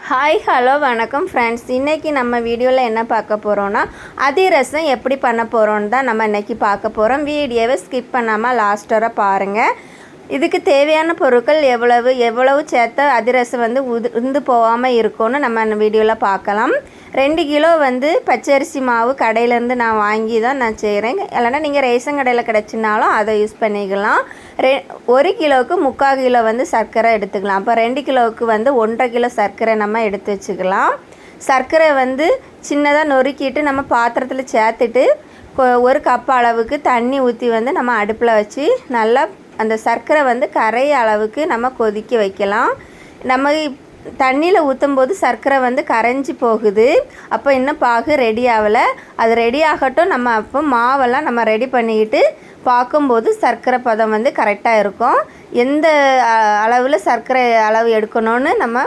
Hi hello வணக்கம் friends. இன்றைக்கி நம்ம வீடியோவில் என்ன பார்க்க போகிறோன்னா அதிரசம் எப்படி பண்ண போகிறோன்னு தான் நம்ம இன்றைக்கி பார்க்க போகிறோம். வீடியோவை ஸ்கிப் பண்ணாமல் லாஸ்ட் வரை பாருங்கள். இதுக்கு தேவையான பொருட்கள் எவ்வளவு சேர்த்த அதிரசம் வந்து உதிர்ந்து போகாமல் இருக்கும்னு நம்ம வீடியோவில் பார்க்கலாம். 2 கிலோ வந்து பச்சரிசி மாவு கடையிலேருந்து நான் வாங்கி தான் நான் செய்கிறேன். இல்லைனா நீங்கள் ரேஷன் கடையில் கிடச்சினாலும் அதை யூஸ் பண்ணிக்கலாம். 1 கிலோவுக்கு 3/4 கிலோ வந்து சர்க்கரை எடுத்துக்கலாம். அப்போ 2 கிலோவுக்கு வந்து 1.5 கிலோ சர்க்கரை நம்ம எடுத்து வச்சுக்கலாம். சர்க்கரை வந்து சின்னதாக நொறுக்கிட்டு நம்ம பாத்திரத்தில் சேர்த்துட்டு 1 கப் அளவுக்கு தண்ணி ஊற்றி வந்து நம்ம அடுப்பில் வச்சு நல்லா அந்த சர்க்கரை வந்து கரைய அளவுக்கு நம்ம கொதிக்க வைக்கலாம். நம்ம தண்ணியில் ஊற்றும்போது சர்க்கரை வந்து கரைஞ்சி போகுது. அப்போ இன்னும் பாகு ரெடி ஆகலை. அது ரெடி ஆகட்டும். நம்ம அப்போ மாவெல்லாம் நம்ம ரெடி பண்ணிக்கிட்டு பார்க்கும்போது சர்க்கரை பதம் வந்து கரெக்டாக இருக்கும். எந்த அளவில் சர்க்கரை அளவு எடுக்கணும்னு நம்ம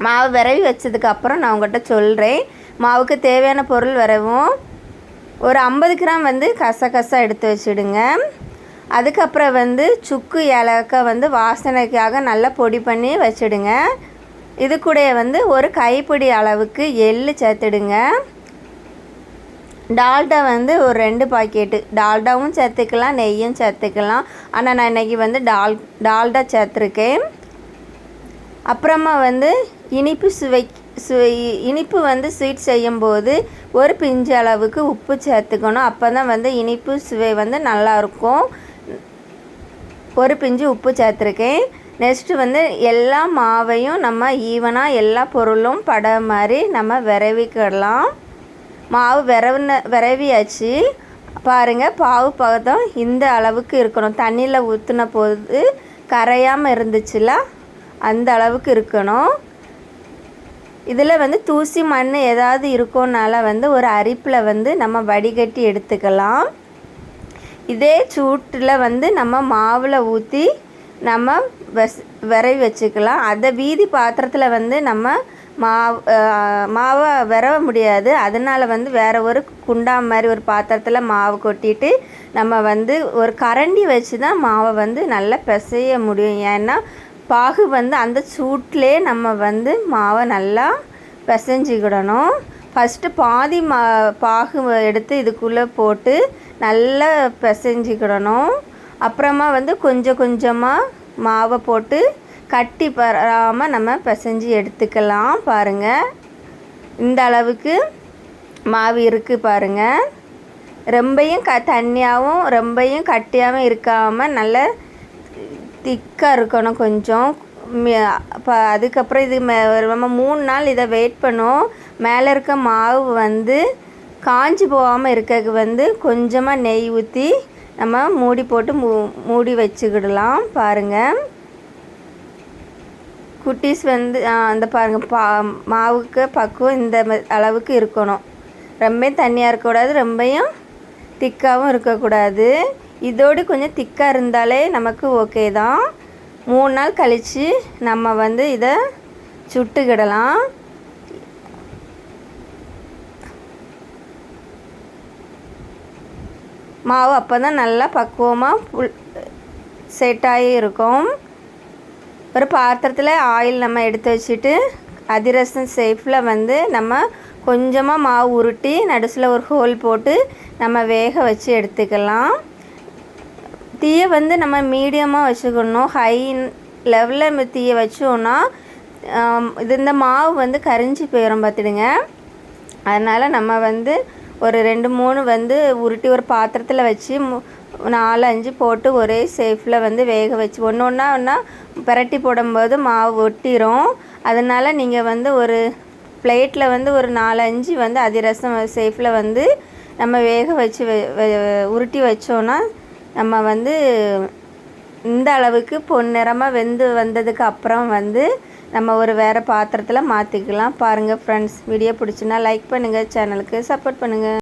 மாவு விரவி வச்சதுக்கப்புறம் நான் உங்கள்கிட்ட சொல்கிறேன். மாவுக்கு தேவையான பொருள் விரவும் ஒரு 50 கிராம் வந்து கசகசா எடுத்து வச்சுடுங்க. அதுக்கப்புறம் வந்து சுக்கு ஏலக்காய் வந்து வாசனைக்காக நல்லா பொடி பண்ணி வச்சுடுங்க. இது கூட வந்து ஒரு கைப்பிடி அளவுக்கு எள்ளு சேர்த்துடுங்க. டால்டா வந்து ஒரு 2 பாக்கெட்டு டால்டாவும் சேர்த்துக்கலாம், நெய்யும் சேர்த்துக்கலாம். ஆனால் நான் இன்றைக்கி வந்து டால்டா சேர்த்துருக்கேன். அப்புறமா வந்து இனிப்பு வந்து ஸ்வீட் செய்யும்போது ஒரு பிஞ்சு அளவுக்கு உப்பு சேர்த்துக்கணும். அப்போ தான் வந்து இனிப்பு சுவை வந்து நல்லாயிருக்கும். ஒரு பிஞ்சு உப்பு சேர்த்துருக்கேன். நெக்ஸ்ட்டு வந்து எல்லா மாவையும் நம்ம ஈவனாக எல்லா பொருளும் பட மாதிரி நம்ம விரவிக்கிடலாம். மாவு விரவியாச்சு பாருங்கள். பாவு பதம் இந்த அளவுக்கு இருக்கணும். தண்ணியில் ஊற்றின போது கரையாமல் இருந்துச்சுல அந்த அளவுக்கு இருக்கணும். இதில் வந்து தூசி மண் ஏதாவது இருக்கோனால வந்து ஒரு அரிப்பில் வந்து நம்ம வடிகட்டி எடுத்துக்கலாம். இதே சூட்டில் வந்து நம்ம மாவில் ஊற்றி நம்ம விரவி வச்சுக்கலாம். அதை வீதி பாத்திரத்தில் வந்து நம்ம மாவை விரவ முடியாது. அதனால் வந்து வேறு ஒரு குண்டா மாதிரி ஒரு பாத்திரத்தில் மாவு கொட்டிட்டு நம்ம வந்து ஒரு கரண்டி வச்சு தான் மாவை வந்து நல்லா பிசைய முடியும். ஏன்னா பாகு வந்து அந்த சூட்டிலே நம்ம வந்து மாவை நல்லா பிசைஞ்சிக்கிடணும். ஃபஸ்ட்டு பாதி பாகு எடுத்து இதுக்குள்ளே போட்டு நல்லா பிசைஞ்சிக்கிடணும். அப்புறமா வந்து கொஞ்சம் கொஞ்சமாக மாவை போட்டு கட்டி பராமல் நம்ம பிசைஞ்சு எடுத்துக்கலாம். பாருங்கள், இந்த அளவுக்கு மாவு இருக்குது பாருங்கள். ரொம்பையும் தண்ணியாகவும் ரொம்பையும் கட்டியாகவும் இருக்காமல் நல்ல திக்காக இருக்கணும் கொஞ்சம். அதுக்கப்புறம் இது நம்ம 3 நாள் இதை வெயிட் பண்ணுவோம். மேலே இருக்க மாவு வந்து காஞ்சி போகாமல் இருக்கிறதுக்கு வந்து கொஞ்சமாக நெய் ஊற்றி நம்ம மூடி போட்டு மூடி வச்சுக்கிடலாம். பாருங்கள் குட்டீஸ் வந்து அந்த பாருங்கள் மாவுக்கு பக்குவம் இந்த அளவுக்கு இருக்கணும். ரொம்ப தண்ணியாக இருக்கக்கூடாது, ரொம்பையும் திக்காகவும் இருக்கக்கூடாது. இதோடு கொஞ்சம் திக்காக இருந்தாலே நமக்கு ஓகே தான். 3 நாள் கழித்து நம்ம வந்து இதை சுட்டுக்கிடலாம். மாவு அப்போ தான் நல்லா பக்குவமாக செட்டாகி இருக்கும். ஒரு பாத்திரத்தில் ஆயில் நம்ம எடுத்து வச்சுட்டு அதிரசம் ஷேப்பில் வந்து நம்ம கொஞ்சமாக மாவு உருட்டி நடுசில் ஒரு ஹோல் போட்டு நம்ம வேக வச்சு எடுத்துக்கலாம். தீயை வந்து நம்ம மீடியமாக வச்சுக்கணும். ஹை லெவலில் தீயை வச்சோன்னா இந்த மாவு வந்து கரிஞ்சி போயிடும் பார்த்துடுங்க. அதனால் நம்ம வந்து ஒரு 2-3 வந்து உருட்டி ஒரு பாத்திரத்தில் வச்சு 4-5 போட்டு ஒரே ஷேப்பில் வந்து வேக வச்சு ஒன்றா பிரட்டி போடும்போது மாவு ஒட்டிடும். அதனால் நீங்கள் வந்து ஒரு பிளேட்டில் வந்து ஒரு 4-5 வந்து அதிரசம் ஷேப்பில் வந்து நம்ம வேக வச்சு உருட்டி வச்சோன்னா நம்ம வந்து இந்த அளவுக்கு பொன்னிறமாக வெந்து வந்ததுக்கு அப்புறம் வந்து நம்ம ஒரு வேறு பாத்திரத்தில் மாற்றிக்கலாம். பாருங்கள் ஃப்ரெண்ட்ஸ், வீடியோ பிடிச்சுன்னா லைக் பண்ணுங்கள், சேனலுக்கு சப்போர்ட் பண்ணுங்கள்.